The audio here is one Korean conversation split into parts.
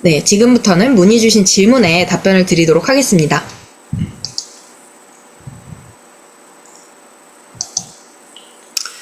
네, 지금부터는 문의 주신 질문에 답변을 드리도록 하겠습니다.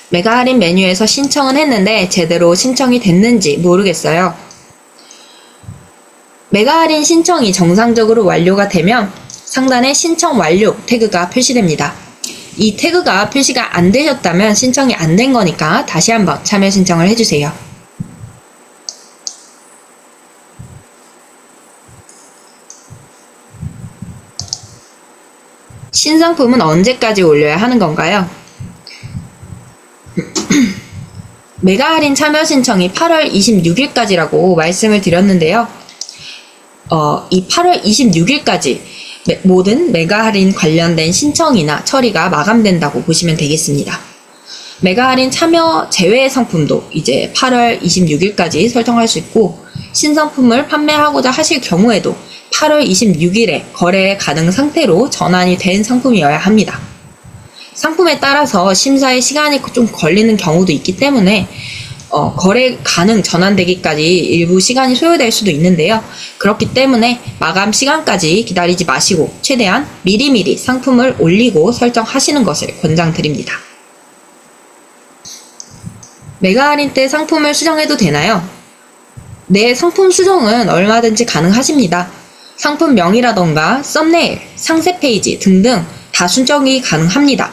메가 할인 메뉴에서 신청은 했는데 제대로 신청이 됐는지 모르겠어요. 메가 할인 신청이 정상적으로 완료가 되면 상단에 신청 완료 태그가 표시됩니다. 이 태그가 표시가 안 되셨다면 신청이 안 된 거니까 다시 한번 참여 신청을 해주세요. 신상품은 언제까지 올려야 하는 건가요? 메가 할인 참여 신청이 8월 26일까지라고 말씀을 드렸는데요. 이 8월 26일까지 모든 메가 할인 관련된 신청이나 처리가 마감된다고 보시면 되겠습니다. 메가 할인 참여 제외 상품도 이제 8월 26일까지 설정할 수 있고, 신상품을 판매하고자 하실 경우에도 8월 26일에 거래 가능 상태로 전환이 된 상품이어야 합니다. 상품에 따라서 심사에 시간이 좀 걸리는 경우도 있기 때문에 거래 가능 전환되기까지 일부 시간이 소요될 수도 있는데요. 그렇기 때문에 마감 시간까지 기다리지 마시고 최대한 미리미리 상품을 올리고 설정하시는 것을 권장드립니다. 메가 할인 때 상품을 수정해도 되나요? 네, 상품 수정은 얼마든지 가능하십니다. 상품명이라던가 썸네일, 상세 페이지 등등 다 수정이 가능합니다.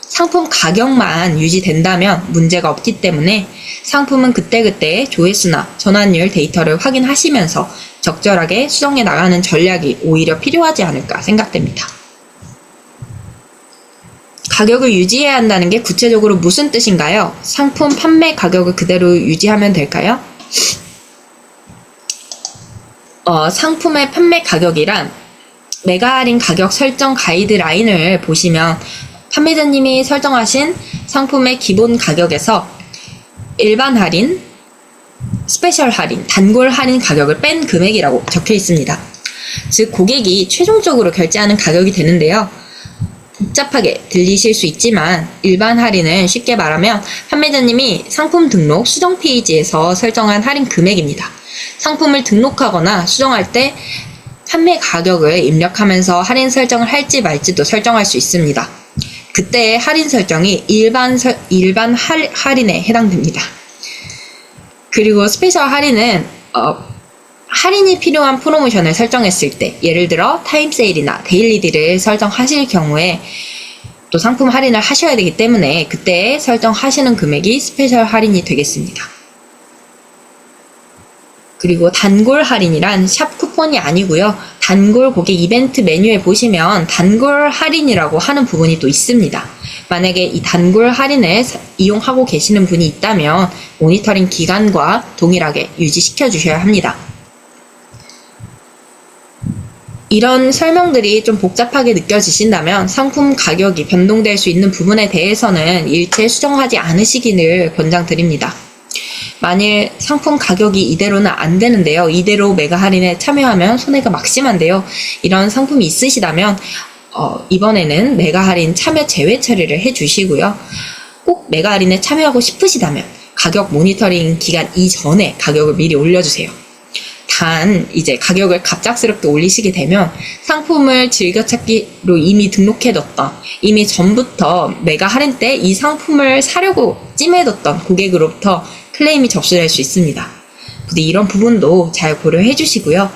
상품 가격만 유지된다면 문제가 없기 때문에 상품은 그때그때 조회수나 전환율 데이터를 확인하시면서 적절하게 수정해 나가는 전략이 오히려 필요하지 않을까 생각됩니다. 가격을 유지해야 한다는 게 구체적으로 무슨 뜻인가요? 상품 판매 가격을 그대로 유지하면 될까요? 상품의 판매 가격이란 메가 할인 가격 설정 가이드라인을 보시면 판매자님이 설정하신 상품의 기본 가격에서 일반 할인, 스페셜 할인, 단골 할인 가격을 뺀 금액이라고 적혀 있습니다. 즉 고객이 최종적으로 결제하는 가격이 되는데요. 복잡하게 들리실 수 있지만 일반 할인은 쉽게 말하면 판매자님이 상품 등록 수정 페이지에서 설정한 할인 금액입니다. 상품을 등록하거나 수정할 때 판매 가격을 입력하면서 할인 설정을 할지 말지도 설정할 수 있습니다. 그때의 할인 설정이 일반 할인에 해당됩니다. 그리고 스페셜 할인은 할인이 필요한 프로모션을 설정했을 때, 예를 들어 타임 세일이나 데일리 딜을 설정하실 경우에 또 상품 할인을 하셔야 되기 때문에 그때 설정하시는 금액이 스페셜 할인이 되겠습니다. 그리고 단골 할인이란 샵 쿠폰이 아니고요. 단골 고객 이벤트 메뉴에 보시면 단골 할인이라고 하는 부분이 또 있습니다. 만약에 이 단골 할인을 이용하고 계시는 분이 있다면 모니터링 기간과 동일하게 유지시켜 주셔야 합니다. 이런 설명들이 좀 복잡하게 느껴지신다면 상품 가격이 변동될 수 있는 부분에 대해서는 일체 수정하지 않으시기를 권장드립니다. 만일 상품 가격이 이대로는 안 되는데요. 이대로 메가 할인에 참여하면 손해가 막심한데요. 이런 상품이 있으시다면 이번에는 메가 할인 참여 제외 처리를 해주시고요. 꼭 메가 할인에 참여하고 싶으시다면 가격 모니터링 기간 이전에 가격을 미리 올려주세요. 단 이제 가격을 갑작스럽게 올리시게 되면 상품을 즐겨찾기로 이미 등록해뒀던, 이미 전부터 메가 할인 때 이 상품을 사려고 찜해뒀던 고객으로부터 클레임이 접수될 수 있습니다. 근데 이런 부분도 잘 고려해 주시고요.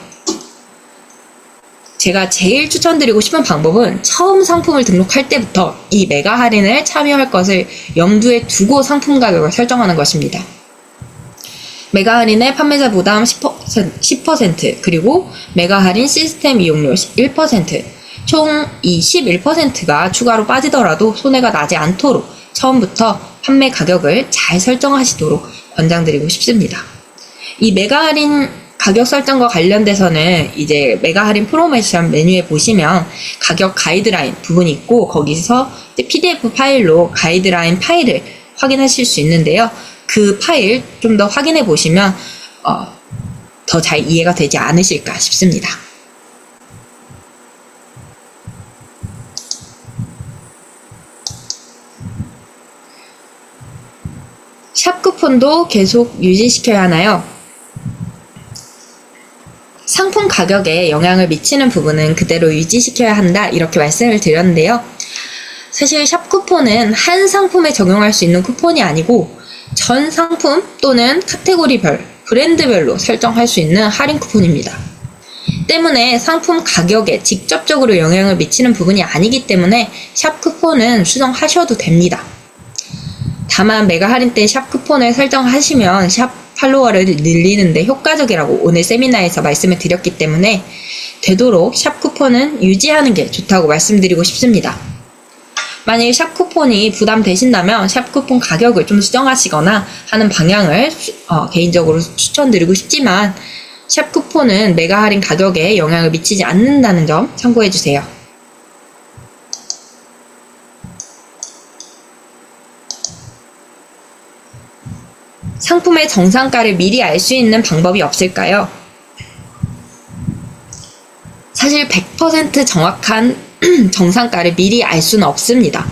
제가 제일 추천드리고 싶은 방법은 처음 상품을 등록할 때부터 이 메가 할인을 참여할 것을 염두에 두고 상품 가격을 설정하는 것입니다. 메가 할인의 판매자 부담 10%, 그리고 메가 할인 시스템 이용료 1%, 총 이 11%가 추가로 빠지더라도 손해가 나지 않도록 처음부터 판매 가격을 잘 설정하시도록 권장드리고 싶습니다. 이 메가 할인 가격 설정과 관련돼서는 이제 메가 할인 프로모션 메뉴에 보시면 가격 가이드라인 부분이 있고 거기서 PDF 파일로 가이드라인 파일을 확인하실 수 있는데요. 그 파일 좀 더 확인해 보시면 더 잘 이해가 되지 않으실까 싶습니다. 샵 쿠폰도 계속 유지시켜야 하나요? 상품 가격에 영향을 미치는 부분은 그대로 유지시켜야 한다, 이렇게 말씀을 드렸는데요. 사실 샵 쿠폰은 한 상품에 적용할 수 있는 쿠폰이 아니고 전 상품 또는 카테고리별, 브랜드별로 설정할 수 있는 할인 쿠폰입니다. 때문에 상품 가격에 직접적으로 영향을 미치는 부분이 아니기 때문에 샵 쿠폰은 수정하셔도 됩니다. 다만 메가 할인 때 샵 쿠폰을 설정하시면 샵 팔로워를 늘리는데 효과적이라고 오늘 세미나에서 말씀을 드렸기 때문에 되도록 샵 쿠폰은 유지하는 게 좋다고 말씀드리고 싶습니다. 만일 샵 쿠폰이 부담되신다면 샵 쿠폰 가격을 좀 수정하시거나 하는 방향을 개인적으로 추천드리고 싶지만, 샵 쿠폰은 메가 할인 가격에 영향을 미치지 않는다는 점 참고해주세요. 상품의 정상가를 미리 알 수 있는 방법이 없을까요? 사실 100% 정확한 정상가를 미리 알 수는 없습니다.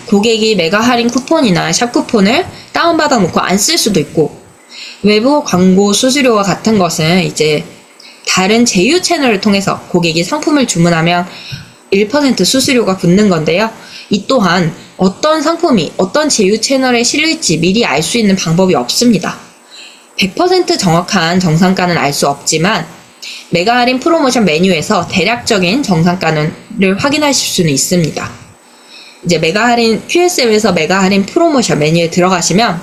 고객이 메가 할인 쿠폰이나 샵 쿠폰을 다운받아 놓고 안 쓸 수도 있고, 외부 광고 수수료와 같은 것은 이제 다른 제휴 채널을 통해서 고객이 상품을 주문하면 1% 수수료가 붙는 건데요. 이 또한 어떤 상품이 어떤 제휴 채널에 실릴지 미리 알 수 있는 방법이 없습니다. 100% 정확한 정상가는 알 수 없지만 메가 할인 프로모션 메뉴에서 대략적인 정상가를 확인하실 수는 있습니다. 이제 메가 할인 QSM에서 메가 할인 프로모션 메뉴에 들어가시면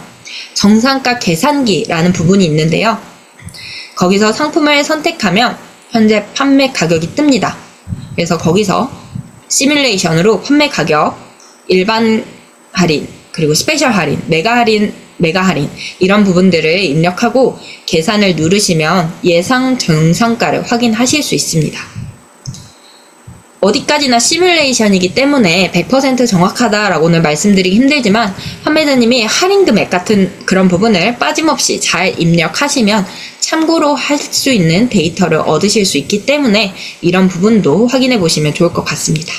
정상가 계산기라는 부분이 있는데요. 거기서 상품을 선택하면 현재 판매 가격이 뜹니다. 그래서 거기서 시뮬레이션으로 판매 가격, 일반 할인, 그리고 스페셜 할인, 메가 할인 이런 부분들을 입력하고 계산을 누르시면 예상 정상가를 확인하실 수 있습니다. 어디까지나 시뮬레이션이기 때문에 100% 정확하다라고는 말씀드리기 힘들지만 판매자님이 할인 금액 같은 그런 부분을 빠짐없이 잘 입력하시면 참고로 할 수 있는 데이터를 얻으실 수 있기 때문에 이런 부분도 확인해 보시면 좋을 것 같습니다.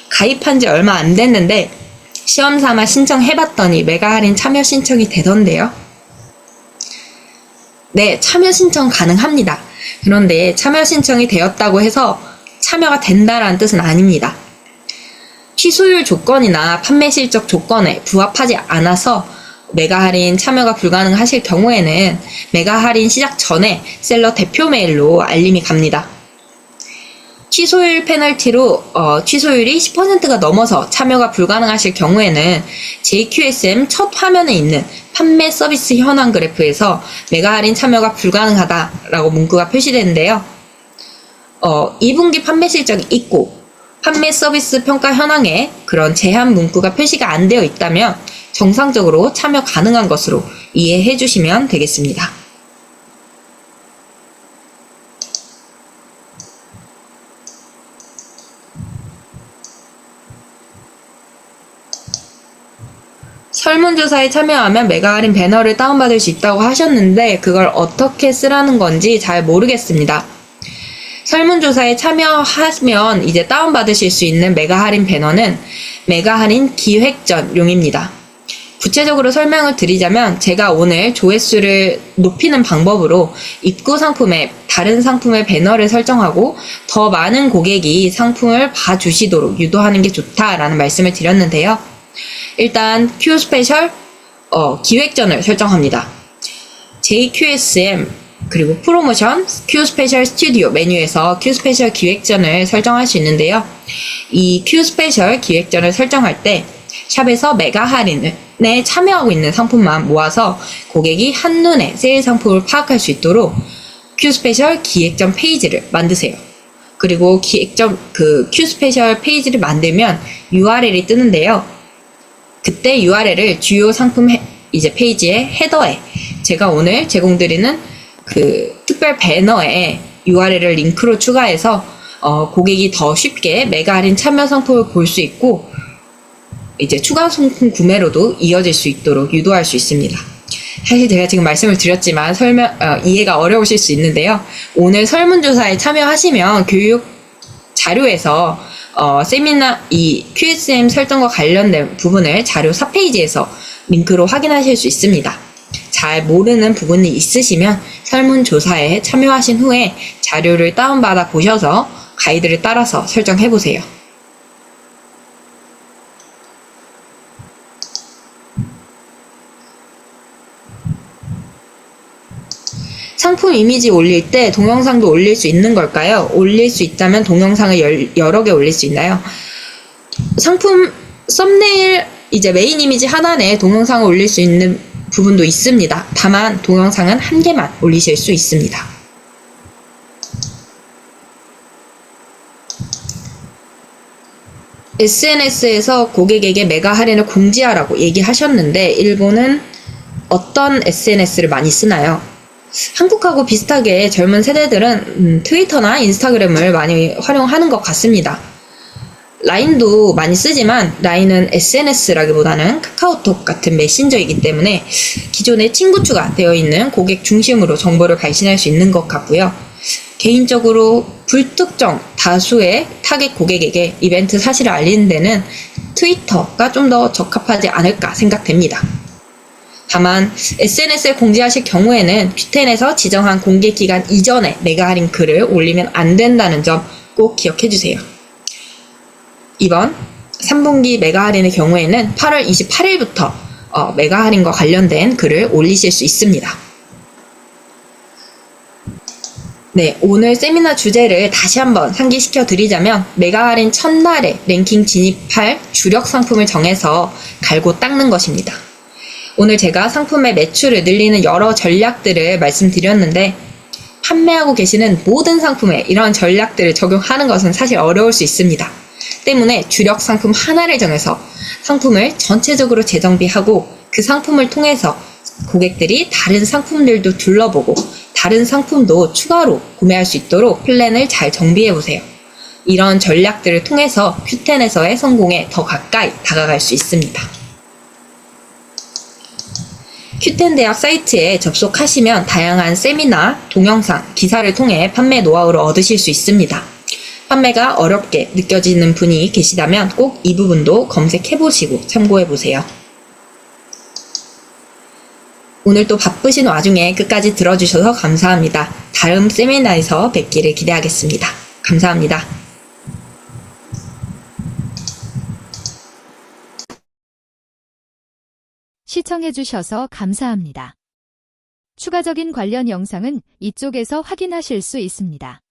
가입한 지 얼마 안 됐는데 시험 삼아 신청해봤더니 메가 할인 참여 신청이 되던데요. 네, 참여 신청 가능합니다. 그런데 참여 신청이 되었다고 해서 참여가 된다라는 뜻은 아닙니다. 취소율 조건이나 판매 실적 조건에 부합하지 않아서 메가 할인 참여가 불가능하실 경우에는 메가 할인 시작 전에 셀러 대표 메일로 알림이 갑니다. 취소율 페널티로 취소율이 10%가 넘어서 참여가 불가능하실 경우에는 JQSM 첫 화면에 있는 판매 서비스 현황 그래프에서 메가 할인 참여가 불가능하다라고 문구가 표시되는데요. 2분기 판매 실적이 있고 판매 서비스 평가 현황에 그런 제한 문구가 표시가 안 되어 있다면 정상적으로 참여 가능한 것으로 이해해 주시면 되겠습니다. 설문조사에 참여하면 메가 할인 배너를 다운받을 수 있다고 하셨는데 그걸 어떻게 쓰라는 건지 잘 모르겠습니다. 설문조사에 참여하면 이제 다운받으실 수 있는 메가 할인 배너는 메가 할인 기획전용입니다. 구체적으로 설명을 드리자면 제가 오늘 조회수를 높이는 방법으로 입고 상품에 다른 상품의 배너를 설정하고 더 많은 고객이 상품을 봐주시도록 유도하는 게 좋다라는 말씀을 드렸는데요. 일단 Q 스페셜 기획전을 설정합니다. JQSM 그리고 프로모션 Q 스페셜 스튜디오 메뉴에서 Q 스페셜 기획전을 설정할 수 있는데요. 이 Q 스페셜 기획전을 설정할 때 샵에서 메가 할인에 참여하고 있는 상품만 모아서 고객이 한눈에 세일 상품을 파악할 수 있도록 Q 스페셜 기획전 페이지를 만드세요. 그리고 기획전 Q 스페셜 페이지를 만들면 URL이 뜨는데요. 그때 URL을 주요 상품 이제 페이지의 헤더에 제가 오늘 제공드리는 그 특별 배너에 URL을 링크로 추가해서 고객이 더 쉽게 메가 할인 참여 상품을 볼 수 있고 이제 추가 상품 구매로도 이어질 수 있도록 유도할 수 있습니다. 사실 제가 지금 말씀을 드렸지만 이해가 어려우실 수 있는데요. 오늘 설문조사에 참여하시면 교육 자료에서 세미나 이 QSM 설정과 관련된 부분을 자료 4페이지에서 링크로 확인하실 수 있습니다. 잘 모르는 부분이 있으시면 설문조사에 참여하신 후에 자료를 다운받아 보셔서 가이드를 따라서 설정해 보세요. 상품 이미지 올릴 때 동영상도 올릴 수 있는 걸까요? 올릴 수 있다면 동영상을 여러 개 올릴 수 있나요? 상품 썸네일 이제 메인 이미지 하나 내에 동영상을 올릴 수 있는 부분도 있습니다. 다만 동영상은 한 개만 올리실 수 있습니다. SNS에서 고객에게 메가 할인을 공지하라고 얘기하셨는데 일본은 어떤 SNS를 많이 쓰나요? 한국하고 비슷하게 젊은 세대들은 트위터나 인스타그램을 많이 활용하는 것 같습니다. 라인도 많이 쓰지만 라인은 SNS라기보다는 카카오톡 같은 메신저이기 때문에 기존에 친구 추가되어 있는 고객 중심으로 정보를 발신할 수 있는 것 같고요. 개인적으로 불특정 다수의 타겟 고객에게 이벤트 사실을 알리는 데는 트위터가 좀 더 적합하지 않을까 생각됩니다. 다만 SNS에 공지하실 경우에는 Q10에서 지정한 공개 기간 이전에 메가 할인 글을 올리면 안 된다는 점 꼭 기억해 주세요. 이번 3분기 메가 할인의 경우에는 8월 28일부터 메가 할인과 관련된 글을 올리실 수 있습니다. 네, 오늘 세미나 주제를 다시 한번 상기시켜 드리자면 메가 할인 첫날에 랭킹 진입할 주력 상품을 정해서 갈고 닦는 것입니다. 오늘 제가 상품의 매출을 늘리는 여러 전략들을 말씀드렸는데 판매하고 계시는 모든 상품에 이런 전략들을 적용하는 것은 사실 어려울 수 있습니다. 때문에 주력 상품 하나를 정해서 상품을 전체적으로 재정비하고 그 상품을 통해서 고객들이 다른 상품들도 둘러보고 다른 상품도 추가로 구매할 수 있도록 플랜을 잘 정비해 보세요. 이런 전략들을 통해서 Q10에서의 성공에 더 가까이 다가갈 수 있습니다. Q10 대학 사이트에 접속하시면 다양한 세미나, 동영상, 기사를 통해 판매 노하우를 얻으실 수 있습니다. 판매가 어렵게 느껴지는 분이 계시다면 꼭 이 부분도 검색해보시고 참고해보세요. 오늘 또 바쁘신 와중에 끝까지 들어주셔서 감사합니다. 다음 세미나에서 뵙기를 기대하겠습니다. 감사합니다. 시청해주셔서 감사합니다. 추가적인 관련 영상은 이쪽에서 확인하실 수 있습니다.